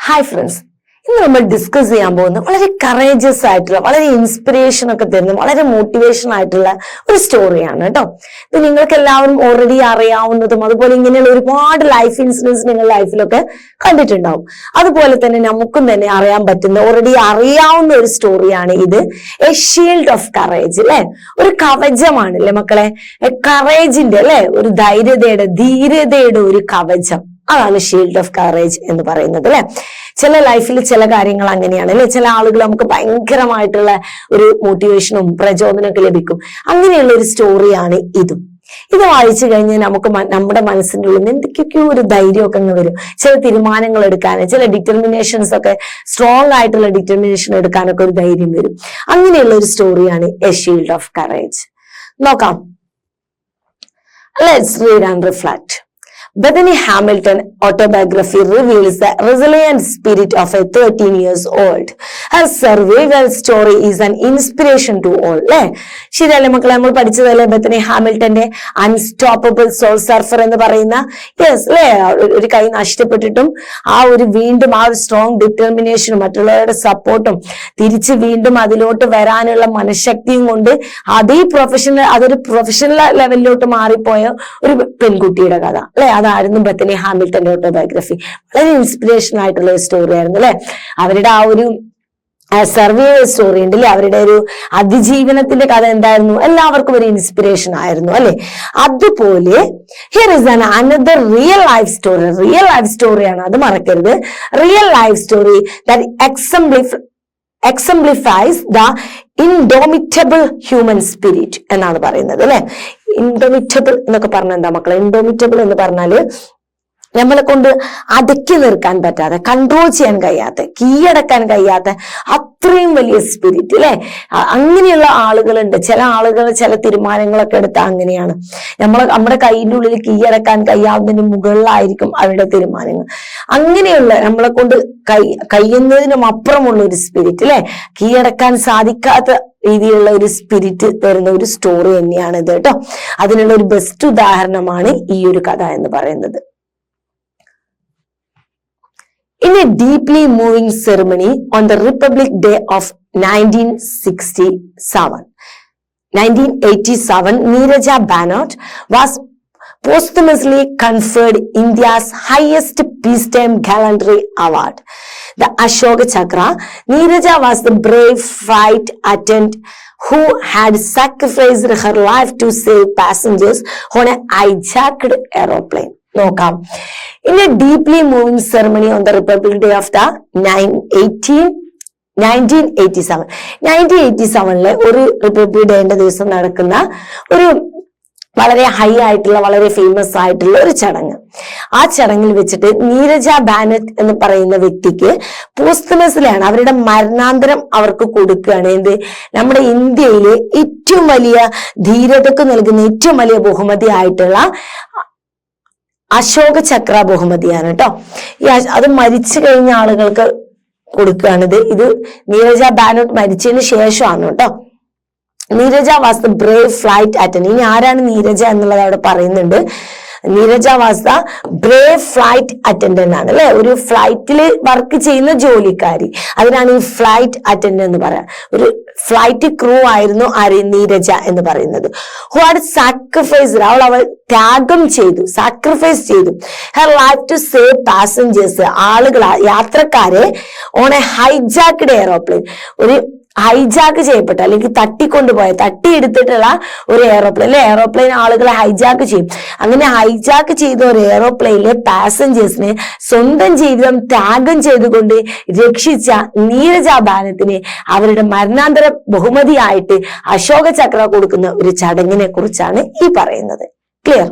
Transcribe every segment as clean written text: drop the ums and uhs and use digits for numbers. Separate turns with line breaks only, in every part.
Hi friends, ഇന്ന് നമ്മൾ discuss ചെയ്യാൻ പോകുന്ന വളരെ കറേജസ് ആയിട്ടുള്ള, വളരെ ഇൻസ്പിറേഷൻ ഒക്കെ തരുന്ന, വളരെ മോട്ടിവേഷൻ ആയിട്ടുള്ള ഒരു സ്റ്റോറിയാണ് കേട്ടോ. ഇത് നിങ്ങൾക്ക് എല്ലാവരും ഓൾറെഡി അറിയാവുന്നതും അതുപോലെ ഇങ്ങനെയുള്ള ഒരുപാട് ലൈഫ് ഇൻസിഡൻസ് നിങ്ങൾ ലൈഫിലൊക്കെ കണ്ടിട്ടുണ്ടാവും. അതുപോലെ തന്നെ നമുക്കും തന്നെ അറിയാൻ പറ്റുന്ന, ഓൾറെഡി അറിയാവുന്ന ഒരു സ്റ്റോറിയാണ് ഇത്. എ ഷീൽഡ് ഓഫ് കറേജ് അല്ലെ, ഒരു കവചമാണ് അല്ലെ മക്കളെ, കറേജിന്റെ അല്ലെ, ഒരു ധൈര്യതയുടെ, ധീരതയുടെ ഒരു കവചം. അതാണ് ഷീൽഡ് ഓഫ് കറേജ് എന്ന് പറയുന്നത് അല്ലെ. ചില ലൈഫിൽ ചില കാര്യങ്ങൾ അങ്ങനെയാണ് അല്ലെ. ചില ആളുകൾ നമുക്ക് ഭയങ്കരമായിട്ടുള്ള ഒരു മോട്ടിവേഷനും പ്രചോദനമൊക്കെ ലഭിക്കും. അങ്ങനെയുള്ള ഒരു സ്റ്റോറിയാണ് ഇതും. ഇത് വായിച്ചു കഴിഞ്ഞാൽ നമുക്ക് നമ്മുടെ മനസ്സിന്റെ ഉള്ളിൽ നിന്ന് എന്തൊക്കെയൊക്കെയോ ഒരു ധൈര്യമൊക്കെ അങ്ങ് വരും. ചില തീരുമാനങ്ങൾ എടുക്കാൻ, ചില ഡിറ്റർമിനേഷൻസ് ഒക്കെ, സ്ട്രോങ് ആയിട്ടുള്ള ഡിറ്റർമിനേഷൻ എടുക്കാനൊക്കെ ഒരു ധൈര്യം വരും. അങ്ങനെയുള്ള ഒരു സ്റ്റോറിയാണ് എ ഷീൽഡ് ഓഫ് കറേജ്. നോക്കാം. Let's read and reflect. Bethany Hamilton autobiography reveals the resilient spirit of a 13 years old. Her survival story is an inspiration to all. അല്ലെ, ശരിയല്ലേ മക്കളെ? നമ്മൾ പഠിച്ചതല്ലേ ബെത്തനി ഹാമിൽട്ടന്റെ അൺസ്റ്റോപ്പബിൾ സോൾ സർഫർ എന്ന് പറയുന്ന. Yes അല്ലെ, ഒരു കൈ നഷ്ടപ്പെട്ടിട്ടും വീണ്ടും ആ ഒരു സ്ട്രോങ് ഡിറ്റർമിനേഷനും മറ്റുള്ളവരുടെ സപ്പോർട്ടും തിരിച്ച് വീണ്ടും അതിലോട്ട് വരാനുള്ള മനഃശക്തിയും കൊണ്ട് അതൊരു പ്രൊഫഷണൽ ലെവലിലോട്ട് മാറിപ്പോയ ഒരു പെൺകുട്ടിയുടെ കഥ അല്ലെ. അതായിരുന്നു ബെത്തനി ഹാമിൽട്ടന്റെ ഓട്ടോബയോഗ്രഫി. വളരെ ഇൻസ്പിറേഷൻ ആയിട്ടുള്ള ഒരു സ്റ്റോറി ആയിരുന്നു അല്ലെ. അവരുടെ ആ ഒരു സർവൈവൽ സ്റ്റോറി ഉണ്ട് അല്ലെ, അവരുടെ ഒരു അതിജീവനത്തിന്റെ കഥ എന്തായിരുന്നു, എല്ലാവർക്കും ഒരു ഇൻസ്പിറേഷൻ ആയിരുന്നു അല്ലെ. അതുപോലെ here is an another real life സ്റ്റോറിയാണ്, അത് മറക്കരുത്. Real life story that exemplifies the indomitable human spirit എന്നാണ് പറയുന്നത് അല്ലെ. ഇൻഡോമിറ്റബിൾ എന്നൊക്കെ പറഞ്ഞാൽ എന്താ മക്കളെ? ഇൻഡോമിറ്റബിൾ എന്ന് പറഞ്ഞാല് നമ്മളെ കൊണ്ട് അടക്കി നിർക്കാൻ പറ്റാതെ, കൺട്രോൾ ചെയ്യാൻ കഴിയാത്ത, കീഴടക്കാൻ കഴിയാത്ത അത്രയും വലിയ സ്പിരിറ്റ് അല്ലെ. അങ്ങനെയുള്ള ആളുകളുണ്ട്. ചില ആളുകൾ ചില തീരുമാനങ്ങളൊക്കെ എടുത്താൽ അങ്ങനെയാണ്. നമ്മുടെ കൈയിന്റെ ഉള്ളിൽ കീഴടക്കാൻ കഴിയാവുന്നതിന് മുകളിലായിരിക്കും അവരുടെ തീരുമാനങ്ങൾ. അങ്ങനെയുള്ള നമ്മളെ കൊണ്ട് കഴിയുന്നതിനും അപ്പുറമുള്ള ഒരു സ്പിരിറ്റ് അല്ലെ, കീഴടക്കാൻ സാധിക്കാത്ത രീതിയിലുള്ള ഒരു സ്പിരിറ്റ് തരുന്ന ഒരു സ്റ്റോറി തന്നെയാണ് ഇത് കേട്ടോ. അതിനുള്ള ഒരു ബെസ്റ്റ് ഉദാഹരണമാണ് ഈ ഒരു കഥ എന്ന് പറയുന്നത്. In a deeply moving ceremony on the Republic Day of 1987, Neeraja Bhagat was posthumously conferred India's highest peacetime gallantry award, the Ashoka Chakra. Neeraja was the brave flight attendant who had sacrificed her life to save passengers on a hijacked aeroplane. നോക്കാം. In a deeply moving ceremony on the Republic Day of the 1987 ഒരു republic ഡേന്റെ ദിവസം നടക്കുന്ന ഒരു വളരെ high ആയിട്ടുള്ള, വളരെ famous ആയിട്ടുള്ള ഒരു ചടങ്ങ്. ആ ചടങ്ങിൽ വെച്ചിട്ട് നീരജ ബാനറ്റ് എന്ന് പറയുന്ന വ്യക്തിക്ക് പോസ്റ്റ്മസിലാണ്, അവരുടെ മരണാന്തരം അവർക്ക് കൊടുക്കുകയാണ്. എന്ത്? നമ്മുടെ ഇന്ത്യയിലെ ഏറ്റവും വലിയ ധീരതക്ക് നൽകുന്ന ഏറ്റവും വലിയ ബഹുമതി ആയിട്ടുള്ള അശോക ചക്ര ബഹുമതിയാണ് കേട്ടോ. അത് മരിച്ചു കഴിഞ്ഞ ആളുകൾക്ക് കൊടുക്കുകയാണിത്. ഇത് നീരജ ബാനറ്റ് മരിച്ചതിന് ശേഷമാണ് കേട്ടോ. Neerja was the brave flight attendant. ഇനി ആരാണ് നീരജ എന്നുള്ളത് അവിടെ പറയുന്നുണ്ട്. Neerja was the brave flight attendant ആണ് അല്ലെ, ഒരു ഫ്ലൈറ്റിൽ വർക്ക് ചെയ്യുന്ന ജോലിക്കാരി. അതിനാണ് ഈ ഫ്ലൈറ്റ് അറ്റൻഡന്റ് എന്ന് പറയാം. ഒരു ഫ്ലൈറ്റ് ക്രൂ ആയിരുന്നു നീരജ എന്ന് പറയുന്നത്. ഹു ഹാഡ് സാക്രിഫൈസ്ഡ്, അവൾ ത്യാഗം ചെയ്തു, സാക്രിഫൈസ് ചെയ്തു her life to save passengers, യാത്രക്കാരെ ഓൺ എ ഹൈജാക്ക്ഡ് എയറോപ്ലെയിൻ, ഒരു ഹൈജാക്ക് ചെയ്യപ്പെട്ട അല്ലെങ്കിൽ തട്ടിയെടുത്തിട്ടുള്ള ഒരു എയറോപ്ലെയിൻ അല്ലെ. എയറോപ്ലെയിൻ ആളുകളെ ഹൈജാക്ക് ചെയ്യും. അങ്ങനെ ഹൈജാക്ക് ചെയ്ത ഒരു എയറോപ്ലെയിനിലെ പാസഞ്ചേഴ്സിനെ സ്വന്തം ജീവിതം ത്യാഗം ചെയ്തുകൊണ്ട് രക്ഷിച്ച നീരജ ബാനത്തിന് അവരുടെ മരണാന്തര ബഹുമതിയായിട്ട് അശോക ചക്ര കൊടുക്കുന്ന ഒരു ചടങ്ങിനെ കുറിച്ചാണ് ഈ പറയുന്നത്. Clear?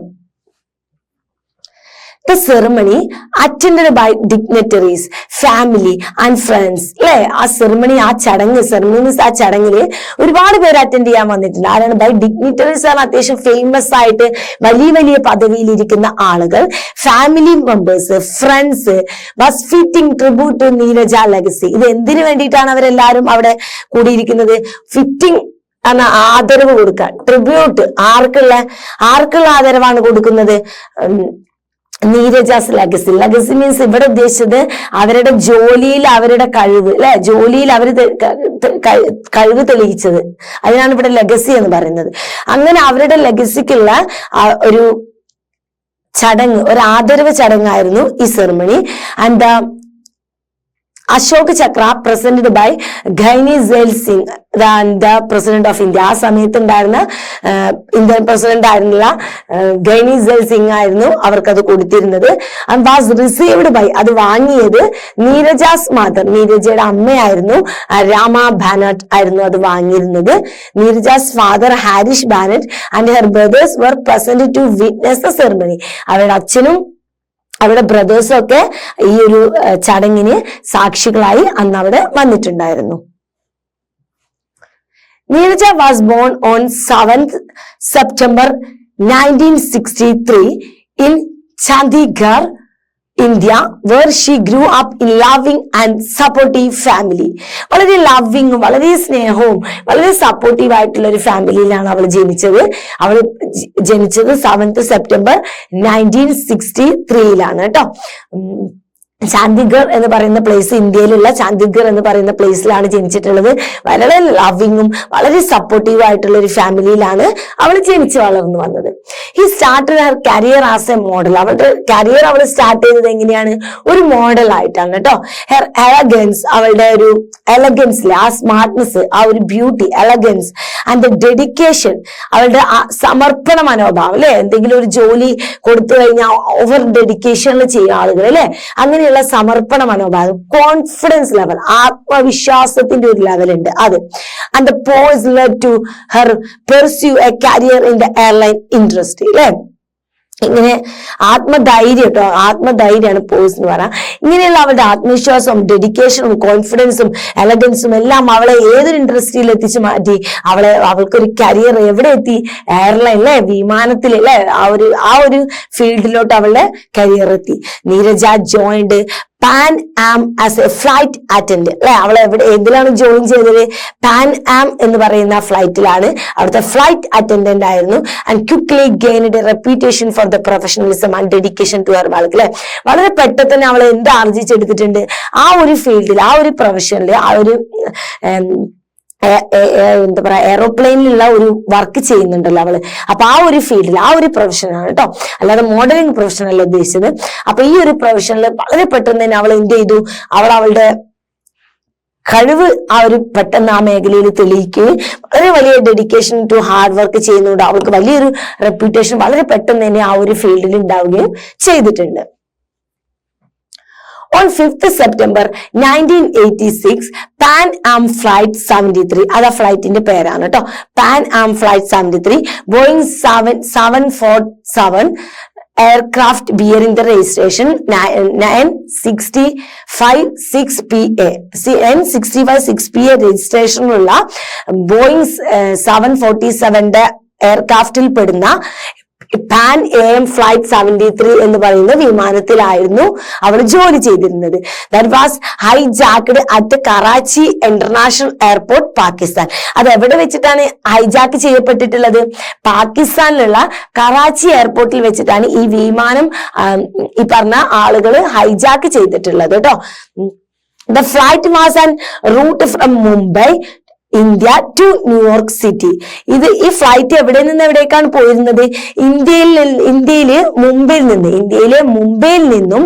The ceremony attended by dignitaries, family and friends. അല്ലെ, ആ ചടങ്ങില് ഒരുപാട് പേര് അറ്റൻഡ് ചെയ്യാൻ വന്നിട്ടുണ്ട്. ആരാണ്? ബൈ ഡിഗ്നിറ്ററീസ് ആണ്. അത്യാവശ്യം ഫേമസ് ആയിട്ട് വലിയ വലിയ പദവിയിൽ ഇരിക്കുന്ന ആളുകൾ, family members, friends. Was fitting tribute to Neerja legacy. ഇത് എന്തിനു വേണ്ടിയിട്ടാണ് അവരെല്ലാരും അവിടെ കൂടിയിരിക്കുന്നത്? ഫിറ്റിംഗ് ആദരവ് കൊടുക്കാൻ. ട്രിബ്യൂട്ട് ആർക്കുള്ള ആദരവാണ് കൊടുക്കുന്നത്? നീരജാസ് ലെഗസി. ലെഗസി മീൻസ് ഇവിടെ ഉദ്ദേശിച്ചത് അവരുടെ ജോലിയിൽ അവരുടെ കഴിവ്, അല്ലെ, ജോലിയിൽ അവർ കഴിവ് തെളിയിച്ചത്, അതിനാണ് ഇവിടെ ലെഗസി എന്ന് പറയുന്നത്. അങ്ങനെ അവരുടെ ലെഗസിക്കുള്ള ഒരു ചടങ്ങ്, ഒരു ആദരവ് ചടങ്ങായിരുന്നു ഈ ceremony. And Ashok Chakra presented by Giani Zail Singh, the president of India. ആ സമയത്ത് ഉണ്ടായിരുന്ന ഇന്ത്യൻ പ്രസിഡന്റ് ആയിരുന്നില്ല, ഖൈനി സെയിൽ സിംഗ് ആയിരുന്നു അവർക്കത് കൊടുത്തിരുന്നത്. ആൻഡ് വാസ് റിസീവ്ഡ് ബൈ, അത് വാങ്ങിയത് നീരജാസ് മദർ, നീരജയുടെ അമ്മയായിരുന്നു രാമ ബാനറ്റ് ആയിരുന്നു അത് വാങ്ങിയിരുന്നത്. Neerja's father Harish Bhanot and her brothers were present to witness the ceremony. അവരുടെ അച്ഛനും അവരുടെ ബ്രദേഴ്സും ഒക്കെ ഈ ഒരു ചടങ്ങിന് സാക്ഷികളായി അന്ന് അവിടെ വന്നിട്ടുണ്ടായിരുന്നു. Neerja was born on 7th September 1963 in Chandigarh, India, where she grew up in loving and supportive family. വളരെ ലവിങ്ങും വളരെ സ്നേഹവും വളരെ സപ്പോർട്ടീവ് ആയിട്ടുള്ള ഒരു ഫാമിലിയിലാണ് അവൾ ജനിച്ചത്. അവൾ ജനിച്ചത് 7th September 1963 കേട്ടോ. ചണ്ഡീഗഡ് എന്ന് പറയുന്ന പ്ലേസ്, ഇന്ത്യയിലുള്ള ചണ്ഡീഗഡ് എന്ന് പറയുന്ന പ്ലേസിലാണ് ജനിച്ചിട്ടുള്ളത്. വളരെ ലവിങ്ങും വളരെ സപ്പോർട്ടീവ് ആയിട്ടുള്ള ഒരു ഫാമിലിയിലാണ് അവൾ ജനിച്ചു വളർന്നു വന്നത്. He started Har career as A model. അവളുടെ കരിയർ അവൾ സ്റ്റാർട്ട് ചെയ്തത് എങ്ങനെയാണ്? ഒരു മോഡൽ ആയിട്ടാണ് കേട്ടോ. ഹെർ എലഗൻസ്, അവളുടെ ഒരു എലഗൻസിലെ ആ സ്മാർട്ട്നെസ്, ആ ഒരു ബ്യൂട്ടി, എലഗൻസ് ആൻഡ് ഡെഡിക്കേഷൻ, അവളുടെ സമർപ്പണ മനോഭാവം, അല്ലെ, എന്തെങ്കിലും ഒരു ജോലി കൊടുത്തു കഴിഞ്ഞാൽ ഓവർ ഡെഡിക്കേഷനിൽ ചെയ്യുന്ന ആളുകൾ, അല്ലെ, അങ്ങനെ സമർപ്പണ മനോഭാവം, കോൺഫിഡൻസ് ലെവൽ, ആത്മവിശ്വാസത്തിന്റെ ഒരു ലെവൽ ഉണ്ട് അത്. And the pause led to her pursue a career in the airline industry, അല്ലെ. ഇങ്ങനെ ആത്മധൈര്യം കേട്ടോ, ആത്മധൈര്യമാണ് പോസ് എന്ന് പറയാം. ഇങ്ങനെയുള്ള അവളുടെ ആത്മവിശ്വാസവും ഡെഡിക്കേഷനും കോൺഫിഡൻസും എലഗൻസും എല്ലാം അവളെ ഏതൊരു ഇൻഡസ്ട്രിയിൽ എത്തിച്ചു മാറ്റി. അവൾക്കൊരു കരിയർ എവിടെ എത്തി? എയർലൈനിലെ, വിമാനത്തിലെ, ആ ഒരു ഫീൽഡിലോട്ട് അവളുടെ കരിയർ എത്തി. Neerja joined Pan Am as a flight attendant, അല്ലെ. അവൾ എന്തിലാണ് ജോയിൻ ചെയ്തത്? പാൻ ആം എന്ന് പറയുന്ന ഫ്ലൈറ്റിലാണ്. അവിടുത്തെ ഫ്ലൈറ്റ് അറ്റൻഡന്റ് ആയിരുന്നു. And quickly gained a reputation for the professionalism and dedication to her work, അല്ലെ. വളരെ പെട്ടെന്ന് തന്നെ അവൾ എന്ത് ആർജിച്ചെടുത്തിട്ടുണ്ട്? ആ ഒരു ഫീൽഡിൽ, ആ ഒരു പ്രൊഫഷനിൽ, ആ ഒരു എന്താ പറയാ, എയറോപ്ലെയിനിലുള്ള ഒരു വർക്ക് ചെയ്യുന്നുണ്ടല്ലോ അവള്. അപ്പൊ ആ ഒരു ഫീൽഡിൽ, ആ ഒരു പ്രൊഫഷനാണ് കേട്ടോ, അല്ലാതെ മോഡലിംഗ് പ്രൊഫഷൻ അല്ല ഉദ്ദേശിച്ചത്. അപ്പൊ ഈ ഒരു പ്രൊഫഷനിൽ വളരെ പെട്ടെന്ന് തന്നെ അവൾ എന്ത് ചെയ്തു? അവളുടെ കഴിവ് പെട്ടെന്ന് ആ മേഖലയിൽ തെളിയിക്കുകയും വളരെ വലിയ ഡെഡിക്കേഷൻ ടു ഹാർഡ് വർക്ക് ചെയ്യുന്നുണ്ട്. അവൾക്ക് വലിയൊരു റെപ്യൂട്ടേഷൻ വളരെ പെട്ടെന്ന് തന്നെ ആ ഒരു ഫീൽഡിൽ ഉണ്ടാവുകയും ചെയ്തിട്ടുണ്ട്. On 5th September 1986, Pan Am Flight 73, അത് ഫ്ലൈറ്റിന്റെ പേരാണ് കേട്ടോ, Pan Am Flight 73, Boeing 747 aircraft bearing the registration 965-6PA registration ഉള്ള ബോയിങ് 747 എയർക്രാഫ്റ്റിൽ പെടുന്ന പാൻ AM ഫ്ലൈറ്റ് 73 എന്ന് പറയുന്ന വിമാനത്തിലായിരുന്നു അവൾ ജോലി ചെയ്തിരുന്നത്. That was hijacked at Karachi international airport, Pakistan. അത് എവിടെ വെച്ചിട്ടാണ് ഹൈജാക്ക് ചെയ്യപ്പെട്ടിട്ടുള്ളത്? പാകിസ്ഥാനിലുള്ള കറാച്ചി എയർപോർട്ടിൽ വെച്ചിട്ടാണ് ഈ വിമാനം ഈ പറഞ്ഞ ആളുകൾ ഹൈജാക്ക് ചെയ്തിട്ടുള്ളത് കേട്ടോ. The flight was en route from Mumbai, India to New York City. ഈ ഫ്ലൈറ്റ് എവിടെ നിന്ന് എവിടേക്കാണ് പോയിരുന്നത്? ഇന്ത്യയിലെ മുംബൈയിൽ നിന്നും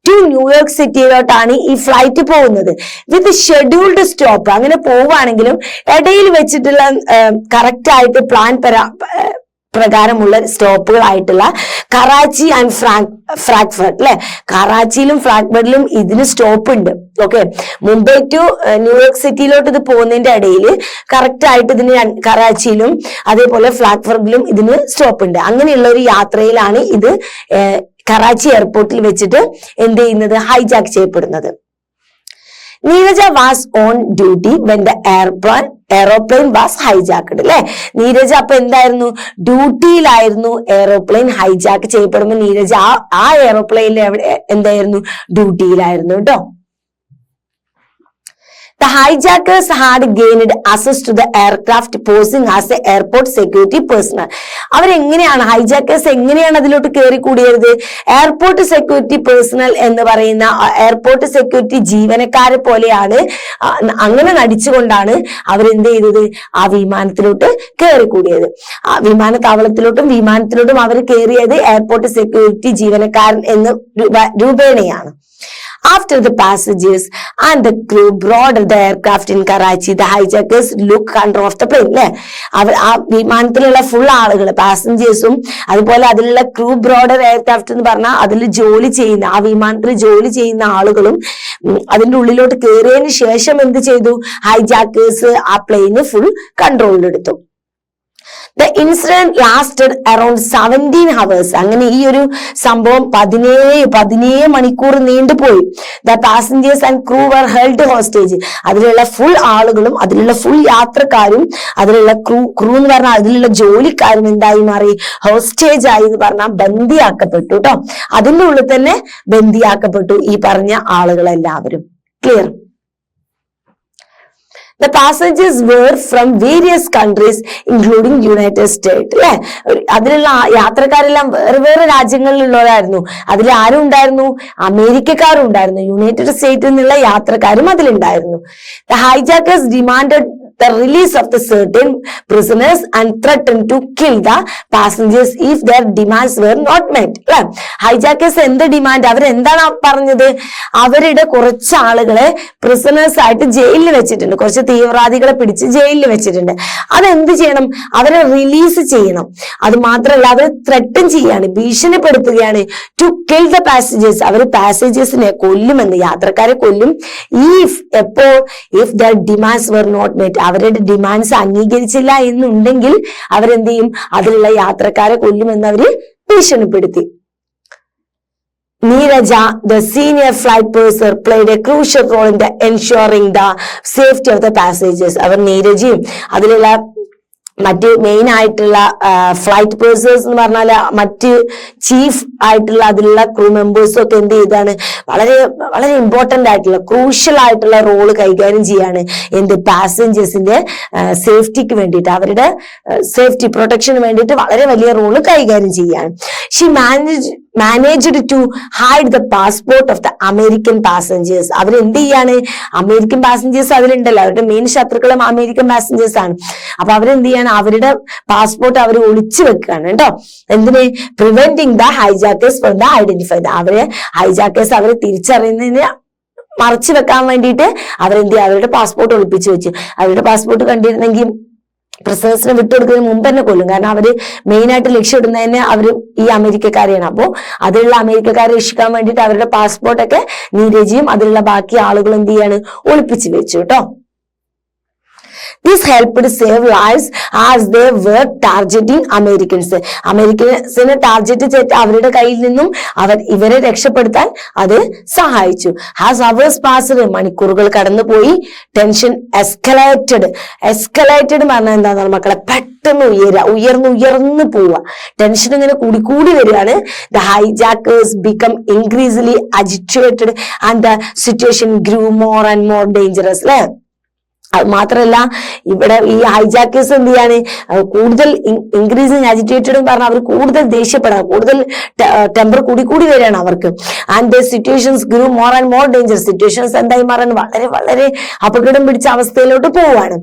ടു ന്യൂയോർക്ക് സിറ്റിയിലോട്ടാണ് ഈ ഫ്ലൈറ്റ് പോകുന്നത്. വിത്ത് ഷെഡ്യൂൾഡ് സ്റ്റോപ്പ്. അങ്ങനെ പോവുകയാണെങ്കിലും ഇടയിൽ വെച്ചിട്ടുള്ള കറക്റ്റ് ആയിട്ട് പ്ലാൻ പ്രകാരമുള്ള സ്റ്റോപ്പുകളായിട്ടുള്ള കറാച്ചി ആൻഡ് ഫ്രാങ്ക്ഫർട്ട്, അല്ലെ. കറാച്ചിയിലും ഫ്രാങ്ക്ഫർട്ടിലും ഇതിന് സ്റ്റോപ്പ് ഉണ്ട്. ഓക്കെ, മുംബൈ ടു ന്യൂയോർക്ക് സിറ്റിയിലോട്ട് ഇത് പോകുന്നതിന്റെ ഇടയിൽ കറക്റ്റ് ആയിട്ട് ഇതിന് കറാച്ചിയിലും അതേപോലെ ഫ്രാങ്ക്ഫർട്ടിലും ഇതിന് സ്റ്റോപ്പ് ഉണ്ട്. അങ്ങനെയുള്ള ഒരു യാത്രയിലാണ് ഇത് കറാച്ചി എയർപോർട്ടിൽ വെച്ചിട്ട് എന്ത് ചെയ്യുന്നത്? ഹൈജാക്ക് ചെയ്യപ്പെടുന്നത്. Neerja was on duty when the aeroplane was hijacked, അല്ലെ. നീരജ അപ്പൊ എന്തായിരുന്നു? ഡ്യൂട്ടിയിലായിരുന്നു. എയറോപ്ലെയിൻ ഹൈജാക്ക് ചെയ്യപ്പെടുമ്പോൾ നീരജ ആ എയറോപ്ലെയിനിൽ എന്തായിരുന്നു? ഡ്യൂട്ടിയിലായിരുന്നു കേട്ടോ. The hijackers had gained access to the aircraft posing as the airport security personnel. അവരെങ്ങനെയാണ് ഹൈജാക്കേഴ്സ് എങ്ങനെയാണ് അതിലോട്ട് കയറി കൂടിയത്? എയർപോർട്ട് സെക്യൂരിറ്റി പേഴ്സണൽ എന്ന് പറയുന്ന എയർപോർട്ട് സെക്യൂരിറ്റി ജീവനക്കാരെ പോലെയാണ്, അങ്ങനെ നടിച്ചുകൊണ്ടാണ് അവരെന്ത് ചെയ്തത്? ആ വിമാനത്തിലോട്ട് കയറി കൂടിയത്. വിമാനത്തിലോട്ടും അവർ കയറിയത് എയർപോർട്ട് സെക്യൂരിറ്റി ജീവനക്കാരൻ എന്ന രൂപേണയാണ്. After the passengers and the crew boarded the aircraft in Karachi, the hijackers took control of the plane. അല്ലെ, അവർ ആ വിമാനത്തിലുള്ള ഫുൾ ആളുകൾ, പാസഞ്ചേഴ്സും അതുപോലെ അതിലുള്ള ക്രൂ ബ്രോഡർ എയർക്രാഫ്റ്റ് എന്ന് പറഞ്ഞാൽ അതിൽ ജോലി ചെയ്യുന്ന, ആ വിമാനത്തിൽ ജോലി ചെയ്യുന്ന ആളുകളും അതിന്റെ ഉള്ളിലോട്ട് കയറിയതിന് ശേഷം എന്ത് ചെയ്തു? ഹൈജാക്കേഴ്സ് ആ പ്ലെയിന് full കൺട്രോളിലെടുത്തു. The incident lasted around 17 hours. അങ്ങനെ ഈ ഒരു സംഭവം 17 മണിക്കൂർ നീണ്ടുപോയി. The passengers and crew were held hostage. അതിലുള്ള ഫുൾ ആളുകളും അതിലുള്ള ഫുൾ യാത്രക്കാരും അതിലുള്ള ക്രൂ എന്ന് പറഞ്ഞാൽ അതിലുള്ള ജോലിക്കാരും എന്തായി മാറി? ഹോസ്റ്റേജ് ആയി എന്ന് പറഞ്ഞാൽ ബന്ദിയാക്കപ്പെട്ടു കേട്ടോ. അതിന്റെ ഉള്ളിൽ തന്നെ ബന്ദിയാക്കപ്പെട്ടു ഈ പറഞ്ഞ ആളുകളെല്ലാവരും. Clear? The passengers were from various countries including United States. അല്ലെ, അതിലുള്ള യാത്രക്കാരെല്ലാം വേറെ രാജ്യങ്ങളിലുള്ളവരായിരുന്നു. അതിൽ ആരും ഉണ്ടായിരുന്നു? അമേരിക്കക്കാരും ഉണ്ടായിരുന്നു. യുണൈറ്റഡ് സ്റ്റേറ്റിൽ നിന്നുള്ള യാത്രക്കാരും അതിലുണ്ടായിരുന്നു. The hijackers demanded the release of the certain prisoners and threatened to kill the passengers if their demands were not met. അല്ലെ, ഹൈജാക്കേഴ്സ് എന്ത് ഡിമാൻഡ്? അവരെന്താണ് പറഞ്ഞത്? അവരുടെ കുറച്ച് ആളുകളെ പ്രിസണേഴ്സ് ആയിട്ട് ജയിലിൽ വെച്ചിട്ടുണ്ട്, കുറച്ച് തീവ്രവാദികളെ പിടിച്ച് ജയിലിൽ വെച്ചിട്ടുണ്ട്. അതെന്ത് ചെയ്യണം? അവരെ റിലീസ് ചെയ്യണം. അത് മാത്രമല്ല അവർ ത്രെട്ടൻ ചെയ്യാണ്, ഭീഷണിപ്പെടുത്തുകയാണ്. ടു കിൽ ദ പാസഞ്ചേഴ്സ്, അവർ പാസഞ്ചേഴ്സിനെ കൊല്ലുമെന്ന്, യാത്രക്കാരെ കൊല്ലും. എപ്പോൾ? If their demands were not met, അവരുടെ ഡിമാൻഡ്സ് അംഗീകരിച്ചില്ല എന്നുണ്ടെങ്കിൽ അവരെന്ത് ചെയ്യും? അതിലുള്ള യാത്രക്കാരെ കൊല്ലുമെന്ന് അവര് ഭീഷണിപ്പെടുത്തി. Neeraja, the senior flight purser, played a crucial role in the ensuring the safety of the passengers. അവർ നീരജയും അതിലുള്ള മറ്റ് മെയിൻ ആയിട്ടുള്ള ഫ്ലൈറ്റ് പേഴ്സേഴ്സ് എന്ന് പറഞ്ഞാൽ മറ്റ് ചീഫ് ആയിട്ടുള്ള അതിലുള്ള ക്രൂ മെമ്പേഴ്സും ഒക്കെ എന്ത് ചെയ്താണ്? വളരെ വളരെ ഇമ്പോർട്ടന്റ് ആയിട്ടുള്ള ക്രൂഷ്യൽ ആയിട്ടുള്ള റോള് കൈകാര്യം ചെയ്യാണ്. എന്ത്? പാസഞ്ചേഴ്സിന്റെ സേഫ്റ്റിക്ക് വേണ്ടിയിട്ട്, അവരുടെ സേഫ്റ്റി പ്രൊട്ടക്ഷന് വേണ്ടിയിട്ട് വളരെ വലിയ റോള് കൈകാര്യം ചെയ്യാണ്. She managed to hide the passport of the American passengers. അവരെന്ത് ചെയ്യാണ്? അമേരിക്കൻ പാസഞ്ചേഴ്സ് അതിലുണ്ടല്ലോ, അവരുടെ മെയിൻ ശത്രുക്കളും അമേരിക്കൻ പാസഞ്ചേഴ്സ് ആണ്. അപ്പൊ അവരെന്ത് ചെയ്യാണ്? അവരുടെ പാസ്പോർട്ട് അവർ ഒളിച്ചു വെക്കുകയാണ് കേട്ടോ. എന്തിന്? Preventing the hijackers from the identify. അവരെ ഹൈജാക്കേഴ്സ് അവരെ തിരിച്ചറിയുന്നതിന് മറച്ചു വെക്കാൻ വേണ്ടിയിട്ട് അവരെന്ത് ചെയ്യുക? അവരുടെ പാസ്പോർട്ട് ഒളിപ്പിച്ചു വെച്ചു. അവരുടെ പാസ്പോർട്ട് കണ്ടിരുന്നെങ്കിൽ പ്രിസണേഴ്സിനെ വിട്ടുകൊടുക്കുന്നതിന് മുമ്പ് തന്നെ കൊല്ലും. കാരണം അവര് മെയിൻ ആയിട്ട് ലക്ഷ്യമിടുന്നതിന് അവര് ഈ അമേരിക്കക്കാരെയാണ്. അപ്പോ അതിലുള്ള അമേരിക്കക്കാരെ രക്ഷിക്കാൻ വേണ്ടിയിട്ട് അവരുടെ പാസ്പോർട്ടൊക്കെ നീരജിയും അതിലുള്ള ബാക്കി ആളുകളും എന്ത് ചെയ്യാണ്? ഒളിപ്പിച്ചു വെച്ചു കേട്ടോ. This helped save lives as they were targeting Americans. അമേരിക്കൻസിനെ ടാർഗറ്റ് ചെയ്ത് അവരുടെ കയ്യിൽ നിന്നും ഇവരെ രക്ഷപ്പെടുത്താൻ അത് സഹായിച്ചു. As hours passed, മണിക്കൂറുകൾ കടന്നുപോയി. ടെൻഷൻ എസ്കലേറ്റഡ് എന്ന് പറഞ്ഞാൽ എന്താണെന്ന് മക്കളെ? പെട്ടെന്ന് ഉയർന്നു പോവുക. ടെൻഷൻ ഇങ്ങനെ കൂടി വരികയാണ്. The hijackers become increasingly agitated and the situation grew more and more dangerous. അല്ലെ, അത് മാത്രല്ല ഇവിടെ ഈ ഹൈജാക്കേഴ്സ് എന്ത് ചെയ്യാണ്? കൂടുതൽ ഇൻക്രീസിങ് അജിറ്റേറ്റഡ് എന്ന് പറഞ്ഞാൽ അവർ കൂടുതൽ ദേഷ്യപ്പെടാം, കൂടുതൽ ടെമ്പർ കൂടി വരികയാണ് അവർക്ക്. And the situations grew more and more danger. Situations എന്തായി മാറാൻ വളരെ വളരെ അപകടം പിടിച്ച അവസ്ഥയിലോട്ട് പോവുകയാണ്.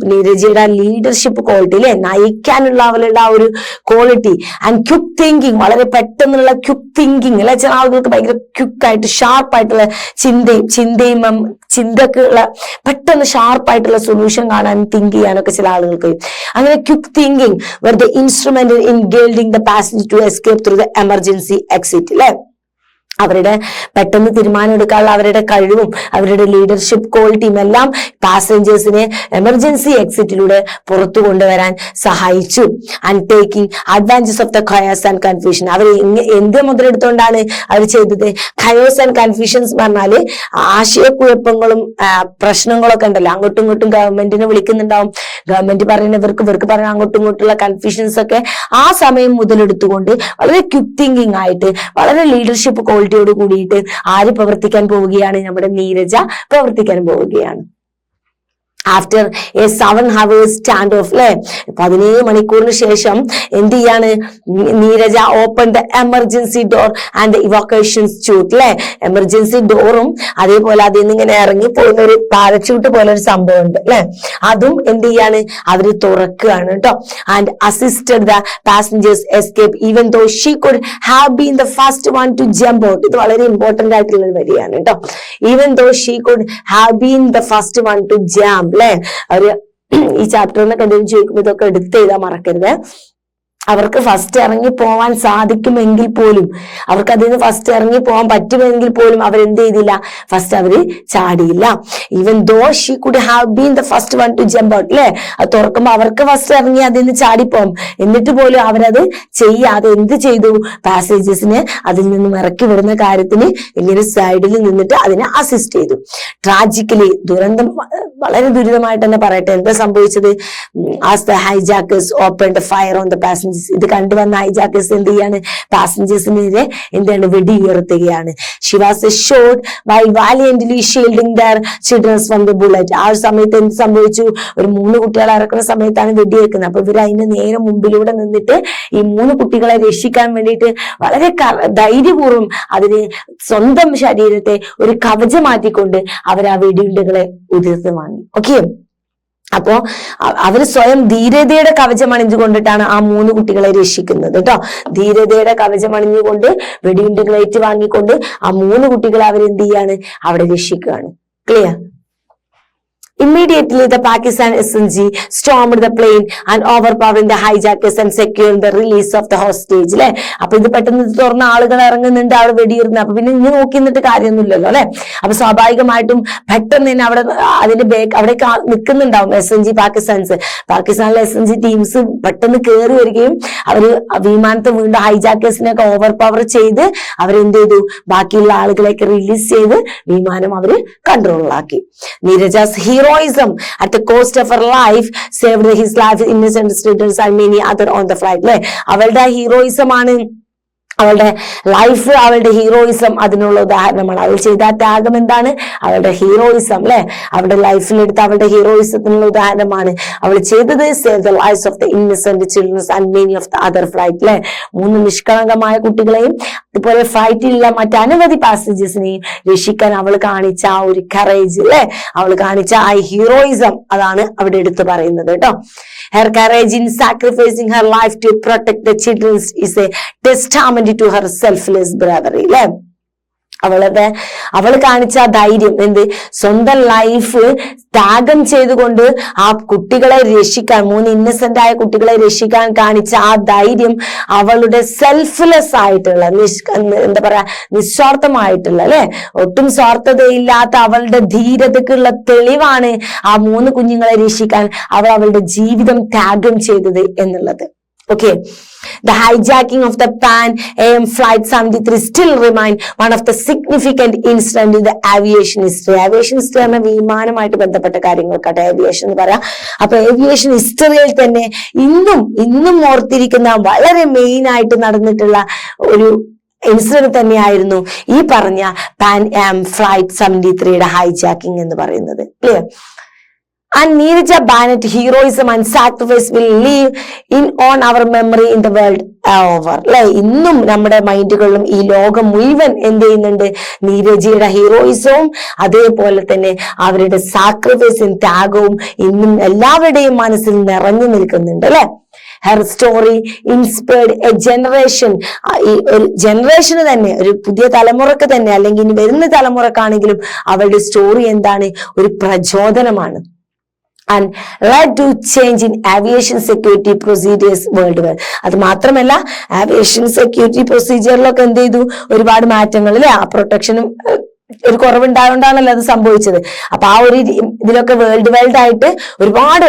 നീരജയുടെ ലീഡർഷിപ്പ് ക്വാളിറ്റി അല്ലെ, നയിക്കാനുള്ള അവരുടെ ആ ഒരു ക്വാളിറ്റി ആൻഡ് ക്വിക്ക് തിങ്കിങ്, വളരെ പെട്ടെന്നുള്ള ക്വിക്ക് തിങ്കിങ് അല്ലെ. ചില ആളുകൾക്ക് ഭയങ്കര ക്വിക്കായിട്ട് ഷാർപ്പായിട്ടുള്ള ചിന്തക്കുള്ള പെട്ടെന്ന് ഷാർപ്പായിട്ടുള്ള സൊല്യൂഷൻ കാണാനും തിങ്ക് ചെയ്യാനൊക്കെ ചില ആളുകൾക്ക്. അങ്ങനെ quick thinking were the instrumental in guiding the passenger to escape through the emergency exit. അല്ലെ, അവരുടെ പെട്ടെന്ന് തീരുമാനം എടുക്കാനുള്ള അവരുടെ കഴിവും അവരുടെ ലീഡർഷിപ്പ് ക്വാളിറ്റിയും എല്ലാം പാസഞ്ചേഴ്സിനെ എമർജൻസി എക്സിറ്റിലൂടെ പുറത്തു കൊണ്ടുവരാൻ സഹായിച്ചു. And taking advantage of the chaos and confusion. അവർ എന്ത് മുതലെടുത്തുകൊണ്ടാണ് അവർ ചെയ്തത്? ഖയോസ് ആൻഡ് കൺഫ്യൂഷൻസ് പറഞ്ഞാല് ആശയക്കുഴപ്പങ്ങളും പ്രശ്നങ്ങളൊക്കെ ഉണ്ടല്ലോ, അങ്ങോട്ടും ഇങ്ങോട്ടും ഗവൺമെന്റിനെ വിളിക്കുന്നുണ്ടാവും, ഗവൺമെന്റ് പറയുന്നവർക്ക് ഇവർക്ക് പറയുന്ന അങ്ങോട്ടും ഇങ്ങോട്ടുള്ള കൺഫ്യൂഷൻസ് ഒക്കെ ആ സമയം മുതലെടുത്തുകൊണ്ട് വളരെ ക്വിക്ക് തിങ്കിങ് ആയിട്ട് വളരെ ലീഡർഷിപ്പ് ക്വാളിറ്റിയോട് കൂടിയിട്ട് ആര് പ്രവർത്തിക്കാൻ പോവുകയാണ്? നമ്മുടെ നീരജ പ്രവർത്തിക്കാൻ പോവുകയാണ്. After a 7 hours stand off, അല്ലെ 17 മണിക്കൂറിന് ശേഷം എന്ത് ചെയ്യാണ്? Neerja open the emergency door and the evacuation chute, അല്ലെ എമർജൻസി ഡോറും അതേപോലെ അതിൽ നിന്ന് ഇങ്ങനെ ഇറങ്ങി പോകുന്ന ഒരു പാരച്യൂട്ട് പോലെ ഒരു സംഭവം ഉണ്ട്, അല്ലെ അതും എന്ത് ചെയ്യാണ്? അവര് തുറക്കുകയാണ് കേട്ടോ. And assisted the passengers escape even though she could have been the first one to jump out. ഇത് വളരെ ഇമ്പോർട്ടന്റ് ആയിട്ടുള്ള ഒരു വരിയാണ് കേട്ടോ. Even though she could have been the first one to jump, അല്ലെ ഒരു ഈ ചാപ്റ്ററിനൊക്കെ എന്തെങ്കിലും ചോദിക്കുമ്പോൾ ഇതൊക്കെ എടുത്ത് എഴുതാൻ മറക്കരുത്. അവർക്ക് ഫസ്റ്റ് ഇറങ്ങി പോവാൻ സാധിക്കുമെങ്കിൽ പോലും, അവർക്ക് അതിൽ നിന്ന് ഫസ്റ്റ് ഇറങ്ങി പോകാൻ പറ്റുമെങ്കിൽ പോലും അവരെന്ത് ചെയ്തില്ല? ഫസ്റ്റ് അവര് ചാടിയില്ല. Even though she could have been the first one to jump out, അല്ലെ അത് തുറക്കുമ്പോ അവർക്ക് ഫസ്റ്റ് ഇറങ്ങി അതിൽ നിന്ന് ചാടിപ്പോവും, എന്നിട്ട് പോലും അവരത് ചെയ്യാതെ എന്ത് ചെയ്തു? പാസേജസിനെ അതിൽ നിന്നും ഇറക്കി വിടുന്ന കാര്യത്തിന് ഇങ്ങനെ സൈഡിൽ നിന്നിട്ട് അതിനെ അസിസ്റ്റ് ചെയ്തു. ട്രാജിക്കലി, ദുരന്തം വളരെ ദുരിതമായിട്ട് തന്നെ പറയട്ടെ, എന്താ സംഭവിച്ചത്? As the hijackers opened fire on the passengers, ഇത് കണ്ടുവന്ന ഹൈജാക്കേഴ്സ് എന്ത് ചെയ്യാണ്? പാസഞ്ചേഴ്സിനെതിരെ എന്താണ്? വെടി ഉയർത്തുകയാണ്. She was shot by valiantly shielding their children's from the bullet. ആ ഒരു സമയത്ത് എന്ത് സംഭവിച്ചു? ഒരു 3 കുട്ടികളെ ഇറക്കുന്ന സമയത്താണ് വെടിവെക്കുന്നത്. അപ്പൊ ഇവർ അതിന്റെ നേരെ മുമ്പിലൂടെ നിന്നിട്ട് ഈ 3 കുട്ടികളെ രക്ഷിക്കാൻ വേണ്ടിയിട്ട് വളരെ ധൈര്യപൂർവ്വം അതിന് സ്വന്തം ശരീരത്തെ ഒരു കവചമാറ്റിക്കൊണ്ട് അവർ ആ വെടിയുണ്ടകളെ ഉതിർത്ത് വാങ്ങി. ഓക്കെ, അപ്പോ അവര് സ്വയം ധീരതയുടെ കവചം അണിഞ്ഞുകൊണ്ടിട്ടാണ് ആ 3 കുട്ടികളെ രക്ഷിക്കുന്നത് കേട്ടോ. ധീരതയുടെ കവചം അണിഞ്ഞുകൊണ്ട് വെടിയുണ്ടകൾ ഏറ്റുവാങ്ങിക്കൊണ്ട് ആ 3 കുട്ടികളെ അവരെന്ത് ചെയ്യാണ്? അവിടെ രക്ഷിക്കുകയാണ്. Clear? Immediately, the Pakistan SNG stormed the plane and overpowering the hijackers and securing the release of the hostage. അല്ലെ അപ്പൊ ഇത് പെട്ടെന്ന് തുറന്ന ആളുകൾ ഇറങ്ങുന്നുണ്ട്, അവിടെ വെടിയിരുന്ന്. അപ്പൊ പിന്നെ ഇനി നോക്കി നിന്നിട്ട് കാര്യമൊന്നുമില്ലല്ലോ, അല്ലെ അപ്പൊ സ്വാഭാവികമായിട്ടും പെട്ടെന്ന് തന്നെ അവിടെ അതിന്റെ അവിടെ നിൽക്കുന്നുണ്ടാവും SNG പാകിസ്ഥാനിലെ SNG ടീംസ് പെട്ടെന്ന് കയറി വരികയും അവര് വിമാനത്തെ വീണ്ടും ഹൈജാക്കേഴ്സിനെയൊക്കെ ഓവർ പവർ ചെയ്ത് അവരെന്ത് ചെയ്തു? ബാക്കിയുള്ള ആളുകളെയൊക്കെ റിലീസ് ചെയ്ത് വിമാനം അവര് കൺട്രോളിലാക്കി. Neerja's heroism at the cost of her life saved his life, innocent students and many other on the flight. അല്ലെ അവളുടെ ഹീറോയിസം ആണ്, അവളുടെ ലൈഫ്, അവളുടെ ഹീറോയിസം അതിനുള്ള ഉദാഹരണമാണ്. അവൾ ചെയ്ത ത്യാഗം എന്താണ്? അവളുടെ ഹീറോയിസം, അല്ലെ അവളുടെ ലൈഫിലെടുത്ത് അവളുടെ ഹീറോയിസത്തിനുള്ള ഉദാഹരണമാണ്. അവൾ ചെയ്തത് save the lifes of the innocent childrens and many of the other flight, അല്ലെ 3 നിഷ്കളങ്കമായ കുട്ടികളെയും അതുപോലെ ഫ്ലൈറ്റിലുള്ള മറ്റനവധി പാസഞ്ചേഴ്സിനെയും രക്ഷിക്കാൻ അവൾ കാണിച്ച ആ ഒരു കറേജ്, അല്ലെ അവൾ കാണിച്ച ആ ഹീറോയിസം, അതാണ് അവിടെ എടുത്തു പറയുന്നത് കേട്ടോ. Her courage in sacrificing her life to protect the children is a testament to her selfless bravery. അല്ലെ അവൾ കാണിച്ച ധൈര്യം, എന്ത് സ്വന്തം ലൈഫ് ത്യാഗം ചെയ്തുകൊണ്ട് ആ കുട്ടികളെ രക്ഷിക്കാൻ, 3 ഇന്നസെന്റ് ആയ കുട്ടികളെ രക്ഷിക്കാൻ കാണിച്ച ആ ധൈര്യം അവളുടെ സെൽഫ്ലെസ് ആയിട്ടുള്ള എന്താ പറയാ നിസ്വാർത്ഥമായിട്ടുള്ള, അല്ലെ ഒട്ടും സ്വാർത്ഥതയില്ലാത്ത അവളുടെ ധീരതക്കുള്ള തെളിവാണ് ആ 3 കുഞ്ഞുങ്ങളെ രക്ഷിക്കാൻ അവൾ അവളുടെ ജീവിതം ത്യാഗം ചെയ്തത് എന്നുള്ളത്. Okay, the hijacking of the Pan AM Flight 73 still remain one of the significant incident in the aviation history. Aviation history എന്ന വിമാനമായിട്ട് ബന്ധപ്പെട്ട കാര്യങ്ങൾക്കാട്ടെ aviation എന്ന് പറയാം. അപ്പൊ aviation ഹിസ്റ്ററിയിൽ തന്നെ ഇന്നും ഓർത്തിരിക്കുന്ന വളരെ മെയിൻ ആയിട്ട് നടന്നിട്ടുള്ള ഒരു ഇൻസിഡന്റ് തന്നെയായിരുന്നു ഈ പറഞ്ഞ പാൻ ആം ഫ്ലൈറ്റ് 73യുടെ ഹൈജാക്കിംഗ് എന്ന് പറയുന്നത്. Clear? And Neerja Banet heroism and sacrifice will live on our memory in the world over. അല്ലെ ഇന്നും നമ്മുടെ മൈൻഡുകളിലും ഈ ലോകം മുഴുവൻ എന്ത് ചെയ്യുന്നുണ്ട്? നീരജയുടെ ഹീറോയിസവും അതേപോലെ തന്നെ അവരുടെ സാക്രിഫൈസും ത്യാഗവും ഇന്നും എല്ലാവരുടെയും മനസ്സിൽ നിറഞ്ഞു നിൽക്കുന്നുണ്ട്, അല്ലെ her story inspired A generation. ഈ ഒരു ജനറേഷന് തന്നെ, ഒരു പുതിയ തലമുറക്ക് തന്നെ, അല്ലെങ്കിൽ ഇനി വരുന്ന തലമുറക്കാണെങ്കിലും അവളുടെ സ്റ്റോറി എന്താണ്? ഒരു പ്രചോദനമാണ്. And led to change in aviation security procedures worldwide. അത് മാത്രമല്ല aviation security procedure-ലൊക്കെ എന്ത് ചെയ്തു? ഒരുപാട് മാറ്റങ്ങൾ, അല്ലെ ആ പ്രൊട്ടക്ഷനും ഒരു കുറവുണ്ടായോണ്ടാണല്ലോ അത് സംഭവിച്ചത്. അപ്പൊ ആ ഒരു ഇതിലൊക്കെ വേൾഡ് വൈഡ് ആയിട്ട് ഒരുപാട്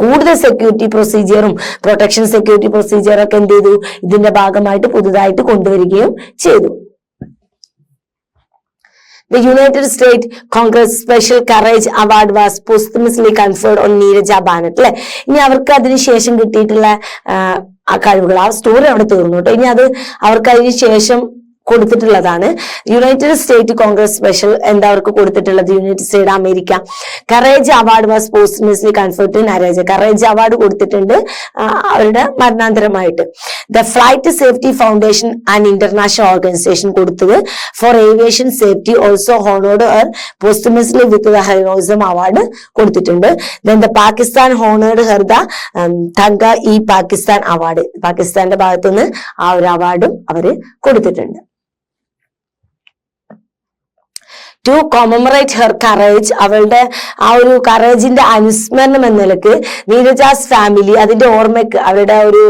കൂടുതൽ സെക്യൂരിറ്റി പ്രൊസീജിയറും പ്രൊട്ടക്ഷൻ സെക്യൂരിറ്റി പ്രൊസീജിയറൊക്കെ എന്ത് ചെയ്തു? ഇതിന്റെ ഭാഗമായിട്ട് പുതുതായിട്ട് കൊണ്ടുവരികയും ചെയ്തു. The United States Congress Special Courage Award was posthumously conferred on Neeraja ബാനറ്റ് അല്ലെ. ഇനി അവർക്ക് അതിനുശേഷം കിട്ടിയിട്ടുള്ള ആ കഴിവുകൾ, ആ സ്റ്റോറി അവിടെ തീർന്നു കേട്ടോ. ഇനി അത് അവർക്ക് അതിന് ശേഷം കൊടുത്തിട്ടുള്ളതാണ്. യുണൈറ്റഡ് സ്റ്റേറ്റ് കോൺഗ്രസ് സ്പെഷ്യൽ എന്താ അവർക്ക് കൊടുത്തിട്ടുള്ളത്, United State America Courage Award was posthumously conferred to Neerja. Courage Award കൊടുത്തിട്ടുണ്ട് അവരുടെ മരണാന്തരമായിട്ട്. The Flight Safety Foundation and International Organisation കൊടുത്തത് for Aviation Safety also honoured her posthumously with the Heroism Award കൊടുത്തിട്ടുണ്ട്. Then the Pakistan honoured her the Tamgha e Pakistan award. പാകിസ്ഥാന്റെ ഭാഗത്തുനിന്ന് ആ ഒരു അവാർഡും അവര് കൊടുത്തിട്ടുണ്ട്. ടു കോമമറേറ്റ് ഹെർ കറേജ്, അവളുടെ ആ ഒരു കറേജിന്റെ അനുസ്മരണം എന്ന നിലക്ക് നീരജാസ് ഫാമിലി അതിന്റെ ഓർമ്മയ്ക്ക്, അവരുടെ ഒരു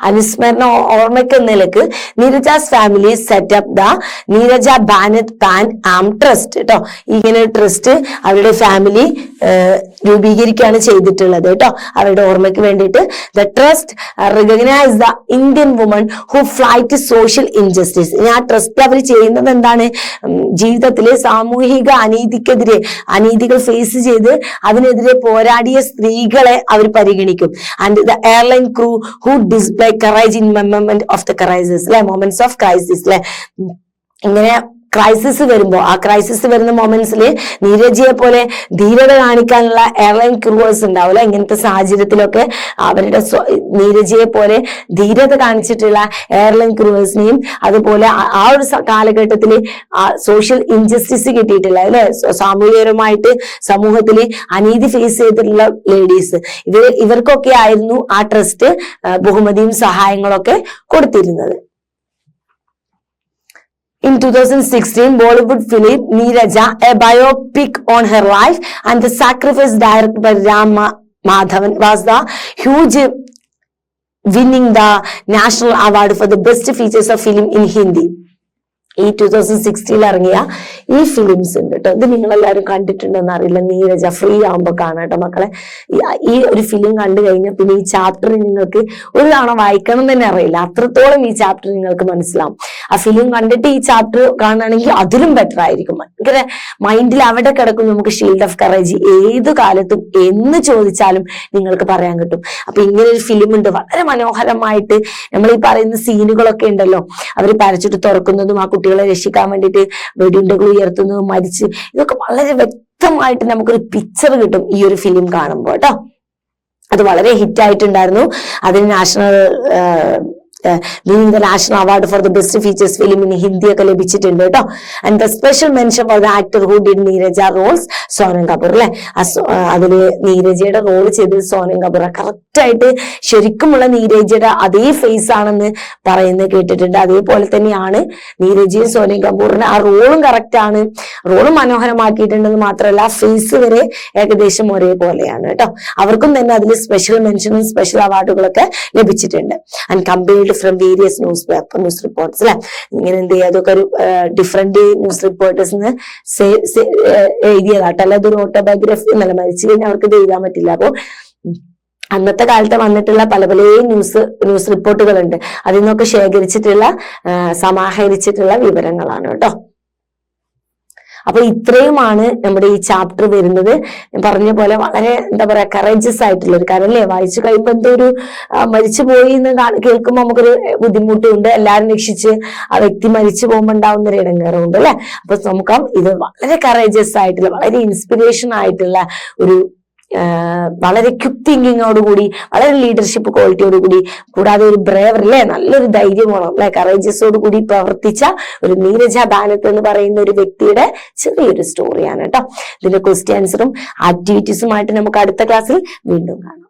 അനുസ്മരണ ഓർമ്മയ്ക്ക് എന്ന നിലക്ക് Neerja's family setup the Neerja Bhanot Pan Am trust കേട്ടോ. ഇങ്ങനെ ഒരു ട്രസ്റ്റ് അവരുടെ ഫാമിലി രൂപീകരിക്കുകയാണ് ചെയ്തിട്ടുള്ളത് കേട്ടോ, അവരുടെ ഓർമ്മയ്ക്ക് വേണ്ടിയിട്ട്. The trust recognise the Indian woman who fight social injustice. ആ ട്രസ്റ്റ് അവർ ചെയ്യുന്നത് എന്താണ്, ജീവിതത്തിലെ സാമൂഹിക അനീതികൾ ഫേസ് ചെയ്ത് അതിനെതിരെ പോരാടിയ സ്ത്രീകളെ അവർ പരിഗണിക്കും. And the airline crew who display courage in moment of the crisis അല്ലെ, മൊമെന്റ്സ് ഓഫ് ക്രൈസിസ് അല്ലെ. ഇങ്ങനെ ക്രൈസിസ് വരുമ്പോ, ആ ക്രൈസിസ് വരുന്ന മൊമെന്റ്സിൽ നീരജയെ പോലെ ധീരത കാണിക്കാനുള്ള എയർലൈൻ ക്രൂവേഴ്സ് ഉണ്ടാവില്ല. ഇങ്ങനത്തെ സാഹചര്യത്തിലൊക്കെ അവരുടെ നീരജയെ പോലെ ധീരത കാണിച്ചിട്ടുള്ള എയർലൈൻ ക്രൂവേഴ്സിനെയും അതുപോലെ ആ ഒരു കാലഘട്ടത്തിൽ സോഷ്യൽ ഇൻജസ്റ്റിസ് കിട്ടിയിട്ടില്ല അല്ലെ, സാമൂഹികപരമായിട്ട് സമൂഹത്തിൽ അനീതി ഫേസ് ചെയ്തിട്ടുള്ള ലേഡീസ്, ഇവർക്കൊക്കെ ആയിരുന്നു ആ ട്രസ്റ്റ് ബഹുമതിയും സഹായങ്ങളൊക്കെ കൊടുത്തിരുന്നത്. In 2016, Bollywood film Neeraja, a biopic on her life and the sacrifice, directed by Ram Madhavan, was the huge winning the national award for the best features of film in Hindi. ഈ 2016 ഇറങ്ങിയ ഈ films ഉണ്ട് കേട്ടോ. ഇത് നിങ്ങളെല്ലാവരും കണ്ടിട്ടുണ്ടെന്ന് അറിയില്ല. Neeraja free ആകുമ്പോ കാണാം കേട്ടോ മക്കളെ. ഈ ഒരു ഫിലിം കണ്ടു കഴിഞ്ഞാൽ പിന്നെ ഈ ചാപ്റ്റർ നിങ്ങൾക്ക് ഒരു തവണ വായിക്കണം തന്നെ അറിയില്ല, അത്രത്തോളം ഈ ചാപ്റ്റർ നിങ്ങൾക്ക് മനസ്സിലാവും. ആ ഫിലിം കണ്ടിട്ട് ഈ ചാപ്റ്റർ കാണുകയാണെങ്കിൽ അതിലും ബെറ്റർ ആയിരിക്കും. ഭയങ്കര മൈൻഡിൽ അവിടെ കിടക്കും. നമുക്ക് ഷീൽഡ് ഓഫ് കറേജ് ഏത് കാലത്തും എന്ന് ചോദിച്ചാലും നിങ്ങൾക്ക് പറയാൻ കിട്ടും. അപ്പൊ ഇങ്ങനെ ഒരു ഫിലിം ഉണ്ട്, വളരെ മനോഹരമായിട്ട്. നമ്മൾ ഈ പറയുന്ന സീനുകളൊക്കെ ഉണ്ടല്ലോ, അവര് പരച്ചിട്ട് തുറക്കുന്നതും ആ കുട്ടികളെ രക്ഷിക്കാൻ വേണ്ടിയിട്ട് വെടിയുണ്ടകൾ ഉയർത്തുന്നതും മരിച്ച്, ഇതൊക്കെ വളരെ വ്യക്തമായിട്ട് നമുക്കൊരു പിക്ചർ കിട്ടും ഈ ഒരു ഫിലിം കാണുമ്പോൾ കേട്ടോ. അത് വളരെ ഹിറ്റ് ആയിട്ടുണ്ടായിരുന്നു. അതിന് winning the national award for the best features film in Hindi ഒക്കെ ലഭിച്ചിട്ടുണ്ട് കേട്ടോ. And the special mention for the actor who did Neerja roles, Sonam Kapoor അല്ലെ. അതില് നീരജയുടെ റോൾ ചെയ്തത് സോനം കപൂർ. കറക്റ്റ് ആയിട്ട് ശരിക്കുമുള്ള നീരജയുടെ അതേ ഫേസ് ആണെന്ന് പറയുന്നത് കേട്ടിട്ടുണ്ട്. അതേപോലെ തന്നെയാണ് നീരജയും സോനം കപൂറിന്റെ ആ റോളും കറക്റ്റ് ആണ്. റോളും മനോഹരമാക്കിയിട്ടുണ്ടെന്ന് മാത്രമല്ല ഫേസ് വരെ ഏകദേശം ഒരേപോലെയാണ് കേട്ടോ. അവർക്കും തന്നെ അതിൽ സ്പെഷ്യൽ മെൻഷനും സ്പെഷ്യൽ അവാർഡുകളൊക്കെ ലഭിച്ചിട്ടുണ്ട്. And compared from various news reports അല്ലെ. ഇങ്ങനെ എന്ത് ചെയ്യുക, അതൊക്കെ ഒരു ഡിഫറെന്റ് ന്യൂസ് റിപ്പോർട്ടേഴ്സ് എഴുതിയതാട്ടോ. അല്ല അതൊരു ഓട്ടോബയോഗ്രഫി എന്നല്ല, മരിച്ചു കഴിഞ്ഞാൽ അവർക്ക് ഇത് എഴുതാൻ പറ്റില്ല. അപ്പോ അന്നത്തെ കാലത്ത് വന്നിട്ടുള്ള പല ന്യൂസ് റിപ്പോർട്ടുകളുണ്ട്, അതിൽ നിന്നൊക്കെ ശേഖരിച്ചിട്ടുള്ള സമാഹരിച്ചിട്ടുള്ള വിവരങ്ങളാണ് കേട്ടോ. അപ്പൊ ഇത്രയുമാണ് നമ്മുടെ ഈ ചാപ്റ്റർ വരുന്നത്. പറഞ്ഞ പോലെ വളരെ എന്താ പറയാ കറേജസ് ആയിട്ടുള്ള ഒരു കാര്യം അല്ലേ. വായിച്ചു കഴിയുമ്പോ എന്തോ ഒരു മരിച്ചു പോയി എന്ന് കേൾക്കുമ്പോൾ നമുക്കൊരു ബുദ്ധിമുട്ടുണ്ട്. എല്ലാരും രക്ഷിച്ച് ആ വ്യക്തി മരിച്ചു പോകുമ്പോൾ ഉണ്ടാവുന്ന ഒരു ഇടങ്ങേറുണ്ട് അല്ലെ. അപ്പൊ നമുക്ക് ഇത് വളരെ കറേജസ് ആയിട്ടുള്ള വളരെ ഇൻസ്പിറേഷൻ ആയിട്ടുള്ള ഒരു വളരെ ക്വിക്ക് തിങ്കിങ്ങോടുകൂടി വളരെ ലീഡർഷിപ്പ് ക്വാളിറ്റിയോടുകൂടി, കൂടാതെ ഒരു ബ്രേവർ അല്ലെ, നല്ലൊരു ധൈര്യം വേണം അല്ലെ, കറേജസോട് കൂടി പ്രവർത്തിച്ച ഒരു നീരജ ബാനത്ത് എന്ന് പറയുന്ന ഒരു വ്യക്തിയുടെ ചെറിയൊരു സ്റ്റോറിയാണ് കേട്ടോ. ഇതിന്റെ ക്വസ്റ്റ്യൻ ആൻസറും ആക്ടിവിറ്റീസുമായിട്ട് നമുക്ക് അടുത്ത ക്ലാസ്സിൽ വീണ്ടും കാണാം.